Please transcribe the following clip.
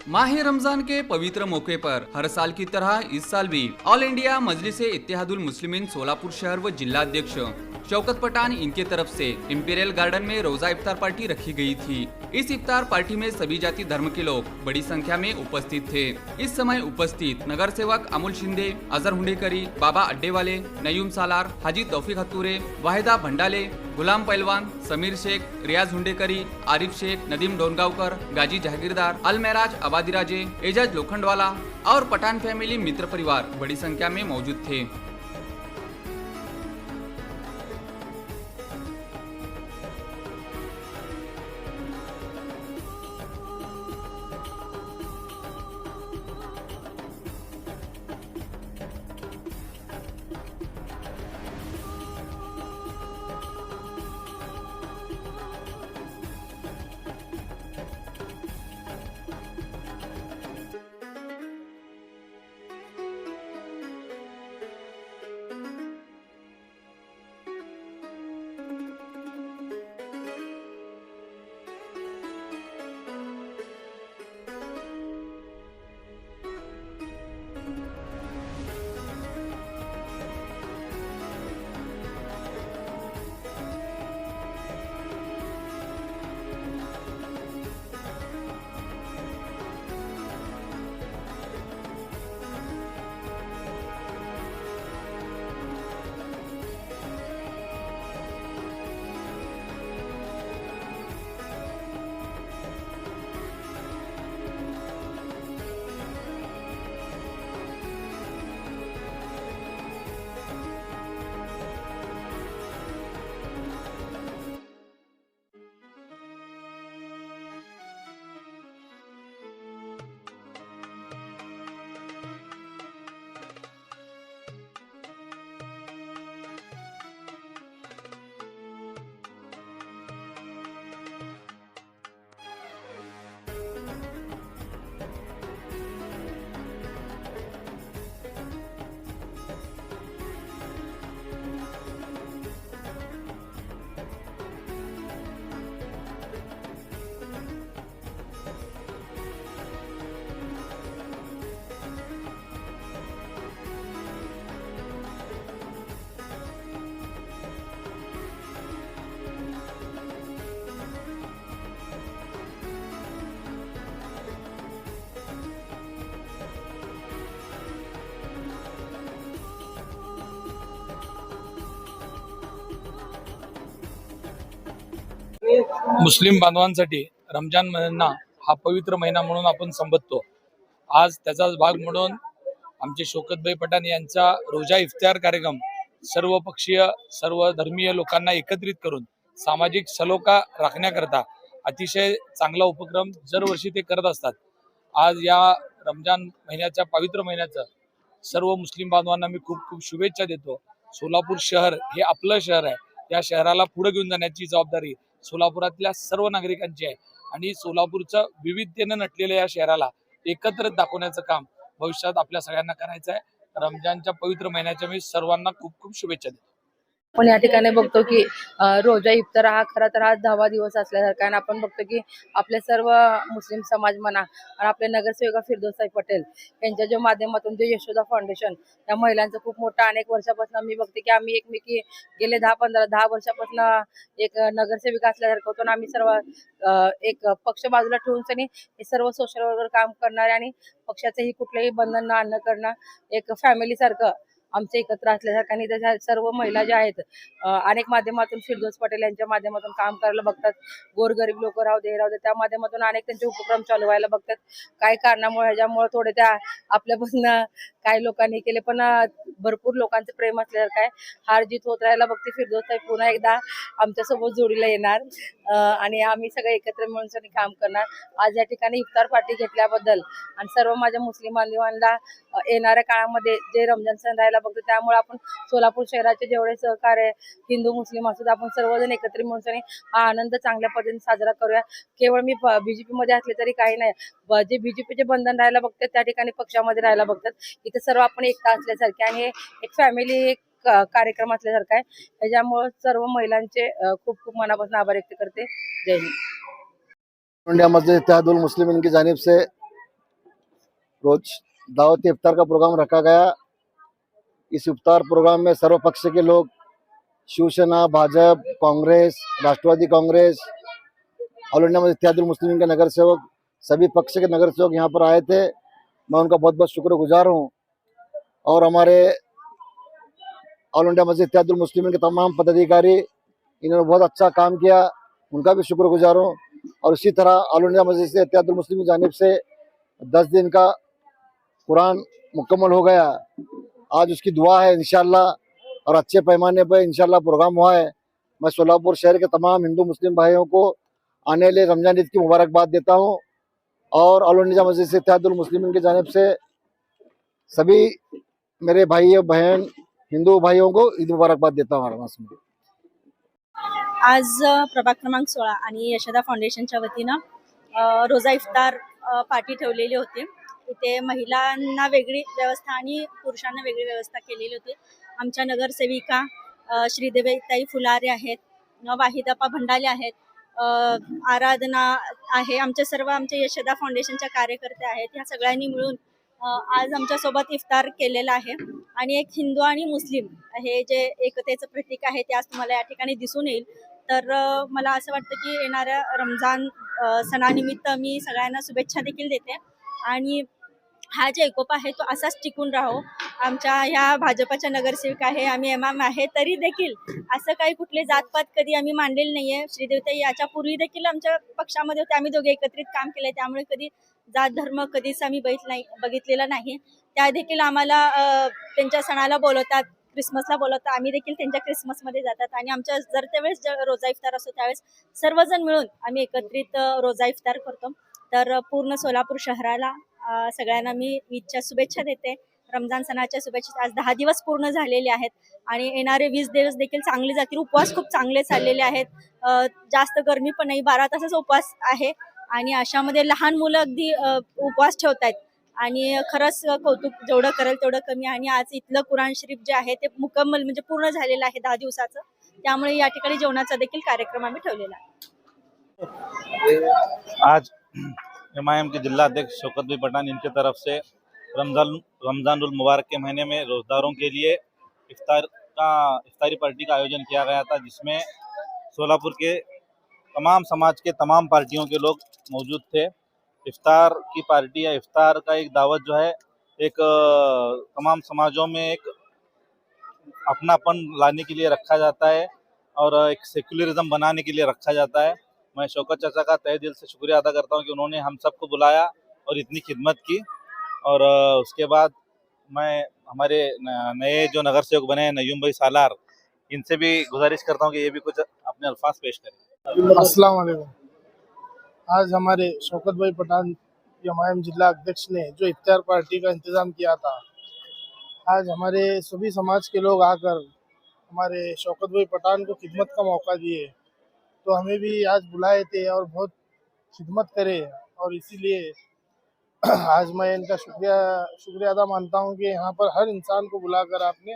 माह रमजान के पवित्र मौके पर हर साल की तरह इस साल भी ऑल इंडिया मजलिस इत्तेहादुल मुस्लिमीन सोलापुर शहर व जिला अध्यक्ष शौकत पठान इनके तरफ से इंपीरियल गार्डन में रोजा इफ्तार पार्टी रखी गई थी। इस इफ्तार पार्टी में सभी जाति धर्म के लोग बड़ी संख्या में उपस्थित थे। इस समय उपस्थित नगर सेवक अमोल शिंदे, अजहर हुंडेकरी, बाबा अड्डेवाले, नयूम सालार, हाजी तौफीक हत्तुरे, वाहिदा भंडाले, गुलाम पहलवान, समीर शेख, रियाज हुंडेकरी, आरिफ शेख, नदीम डोनगावकर, गाजी जहागीरदार, अल मेराज आबादीराजे, एजाज लोखंडवाला और पठान फैमिली मित्र परिवार बड़ी संख्या में मौजूद थे। मुस्लिम बांधवांसाठी रमजान महिना हा पवित्र महिना म्हणून आपण संबोधतो। आज त्याचाच भाग म्हणून आमचे शौकतभाई पठाण यांचा रोजा इफ्तार कार्यक्रम सर्व पक्षीय सर्व धर्मीय लोकांना एकत्रित करून सामाजिक सलोखा राखण्याकरता अतिशय चांगला उपक्रम दरवर्षी ते करत असतात। आज या रमजान महिन्याच्या पवित्र महिन्याचं सर्व मुस्लिम बांधवांना मी खूप खूप शुभेच्छा देतो। सोलापूर शहर हे आपलं शहर आहे, या शहराला पुढे घेऊन जाण्याची जबाबदारी सोलापुरातल्या सर्व नागरिकांची आहे आणि सोलापूरचं विविधतेने नटलेल्या या शहराला एकत्र दाखवण्याचं काम भविष्यात आपल्या सगळ्यांना करायचं आहे। रमजानच्या पवित्र महिन्याच्या मी सर्वांना खूप खूप शुभेच्छा देतो। पण या ठिकाणी बघतो की रोजा इफ्तार हा खरा तर आज 10वा दिवस असल्यासारखा आणि आपण बघतो की आपले सर्व मुस्लिम समाज म्हणा आणि आपले नगरसेवक फिरदौसाई पटेल यांच्या जो माध्यमातून जे यशोदा फाउंडेशन या महिलांचं खूप मोठा अनेक वर्षापासून मी बघते की आम्ही एकमेकी गेले 10 वर्षापासून एक नगरसेविका असल्यासारखं होतो आणि आम्ही सर्व एक पक्ष बाजूला ठेवून सनी हे सर्व सोशल वर्कर काम करणारे आणि पक्षाचेही कुठलेही बंधन न आणणं करणं एक फॅमिली सारखं आमचे एकत्र असल्यासारखं आणि त्याच्या सर्व महिला ज्या आहेत अनेक माध्यमातून फिरदौस पटेल यांच्या माध्यमातून काम करायला बघतात। गोरगरीब लोक राहू दे त्या माध्यमातून अनेक त्यांचे उपक्रम चालू व्हायला बघतात। काही कारणामुळे ह्याच्यामुळे थोडे त्या आपल्यापासून काही लोकांनी केले पण भरपूर लोकांचं प्रेम असल्यासारखं आहे। हार जीत होत राहायला बघते फिरदौसाई पुन्हा एकदा आमच्यासोबत जोडीला येणार आणि आम्ही सगळे एकत्र मिळून काम करणार। आज या ठिकाणी इफ्तार पार्टी घेतल्याबद्दल आणि सर्व माझ्या मुस्लिम बांधवांना येणाऱ्या काळामध्ये जे रमजान सण राहायला बघतो त्यामुळे आपण सोलापूर शहराचे जेवढे सहकार्य हिंदू मुस्लिम असू आपण सर्वजण एकत्र मिळून हा आनंद चांगल्या पद्धतीने साजरा करूया। केवळ मी बीजेपी मध्ये असले तरी काही नाही, जे बीजेपीचे बंधन राहायला बघतात त्या ठिकाणी पक्षामध्ये राहायला बघतात। इथे सर्व आपण एकता असल्यासारखे आणि एक फॅमिली कार्यक्रम असल्यासारखा आहे। त्याच्यामुळे सर्व महिलांचे खूप खूप मनापासून आभार व्यक्त करते। जय हिंद। इंडिया मस्जिद इत्तेहादुल मुस्लिमीन की जानिब से रोज दावत इफ्तार का प्रोग्राम रखा गया। इस इफ्तार प्रोग्राम में सर्व पक्ष के लोग, शिवसेना, भाजपा, कांग्रेस, राष्ट्रवादी कांग्रेस, ऑल इंडिया मजलिस इत्तेहादुल मुस्लिमीन के नगर सेवक, सभी पक्ष के नगर सेवक यहाँ पर आए थे। मैं उनका बहुत बहुत शुक्रगुजार हूँ। और हमारे ऑल इंडिया मजलिस इत्तेहादुल मुस्लिमीन के तमाम पदाधिकारी, इन्होंने बहुत अच्छा काम किया, उनका भी शुक्रगुजार हूँ। और इसी तरह ऑल इंडिया मजलिस इत्तेहादुल मुस्लिमीन की जानिब से 10 दिन का कुरान मुकम्मल हो गया। आज उसकी दुआ है इंशाल्लाह, और अच्छे पैमाने पर इंशाल्लाह प्रोग्राम हुआ है। मैं सोलापुर शहर के तमाम हिंदू मुस्लिम भाइयों को आने वाले रमजान ईद की मुबारकबाद देता हूँ। और ऑल इंडिया मजलिस इत्तेहादुल मुस्लिमीन की जानिब से सभी मेरे भाई बहन हिंदू भाइयों को ईद मुबारकबाद देता हूँ। आज प्रभाग क्रमांक 16 आणि यशोदा फाउंडेशनच्या वतीनं रोजा इफ्तार पार्टी ठेवलेली होती। इथे महिलांना वेगळी व्यवस्था आणि पुरुषांना वेगळी व्यवस्था केलेली होती। आमच्या नगरसेविका श्रीदेवीताई फुलारे आहेत, वाहिदापा भंडाले आहेत, आराधना आहे, आमचे यशोदा फाउंडेशनच्या कार्यकर्ते आहेत। ह्या सगळ्यांनी मिळून आज आमच्यासोबत इफ्तार केलेला आहे। आणि एक हिंदू आणि मुस्लिम हे जे एकतेचं प्रतीक आहे ते आज तुम्हाला या ठिकाणी दिसून येईल। तर मला असं वाटतं की येणाऱ्या रमजान सणानिमित्त मी सगळ्यांना शुभेच्छा देखील देते। आणि हा जे एकोपा आहे तो असाच टिकून राहो। आमच्या ह्या भाजपाच्या नगरसेविका आहे, आम्ही इमाम आहे, तरी देखील असं काही कुठले जातपात कधी आम्ही मांडलेले नाहीये। श्रीदेवताई याच्या पूर्वी देखील आमच्या पक्षामध्ये होते, आम्ही दोघे एकत्रित काम केले, त्यामुळे कधी जात धर्म कधीच आम्ही बघितलेला नाही। त्या देखील आम्हाला त्यांच्या सणाला बोलवतात, क्रिसमसला बोलवतात, आम्ही देखील त्यांच्या क्रिसमसमध्ये जातात। आणि आमच्या जर त्यावेळेस रोजा इफ्तार असतो त्यावेळेस सर्वजण मिळून आम्ही एकत्रित रोजा इफ्तार करतो। तर पूर्ण सोलापूर शहराला सगळ्यांना मी ईदच्या शुभेच्छा देते, रमजान सणाच्या शुभेच्छा। आज 10 दिवस पूर्ण झालेले आहेत आणि येणारे 20 दिवस देखील चांगले जातील। उपवास खूप चांगले चाललेले आहेत, जास्त गरमी पण नाही, 12 तासाचा उपवास आहे। आणि अशामध्ये लहान मुलं अगदी उपवास ठेवतायत आणि खरंच कौतुक जेवढं करेल तेवढं कमी। आणि आज इथलं कुराण शरीफ जे आहे ते मुकम्मल म्हणजे पूर्ण झालेलं आहे 10 दिवसाचं, त्यामुळे या ठिकाणी जेवणाचा देखील कार्यक्रम आम्ही ठेवलेला आहे। आज एमआईएम के जिला अध्यक्ष शौकत भाई पठान इनके तरफ से रमजानुल मुबारक के महीने में रोजदारों के लिए इफ्तारी पार्टी का आयोजन किया गया था, जिसमें सोलापुर के तमाम समाज के तमाम पार्टियों के लोग मौजूद थे। इफ्तार की पार्टी या इफ्तार का एक दावत जो है एक तमाम समाजों में एक अपनापन लाने के लिए रखा जाता है और एक सेक्युलरिज्म बनाने के लिए रखा जाता है। मैं शौकत चाचा का तहे दिल से शुक्रिया अदा करता हूँ कि उन्होंने हम सबको बुलाया और इतनी खिदमत की। और उसके बाद मैं हमारे नए जो नगर सेवक बने हैं नयूम भाई सालार, इनसे भी गुजारिश करता हूँ कि ये भी कुछ अपने अल्फाज पेश करें। अस्सलाम वालेकुम। आज हमारे शौकत भाई पठान एमआईएम जिला अध्यक्ष ने जो इफ्तार पार्टी का इंतज़ाम किया था, आज हमारे सभी समाज के लोग आकर हमारे शौकत भाई पठान को खिदमत का मौका दिए, तो हमें भी आज बुलाए थे और बहुत खिदमत करे। और इसीलिए आज मैं इनका शुक्रिया अदा मानता हूँ कि यहाँ पर हर इंसान को बुलाकर आपने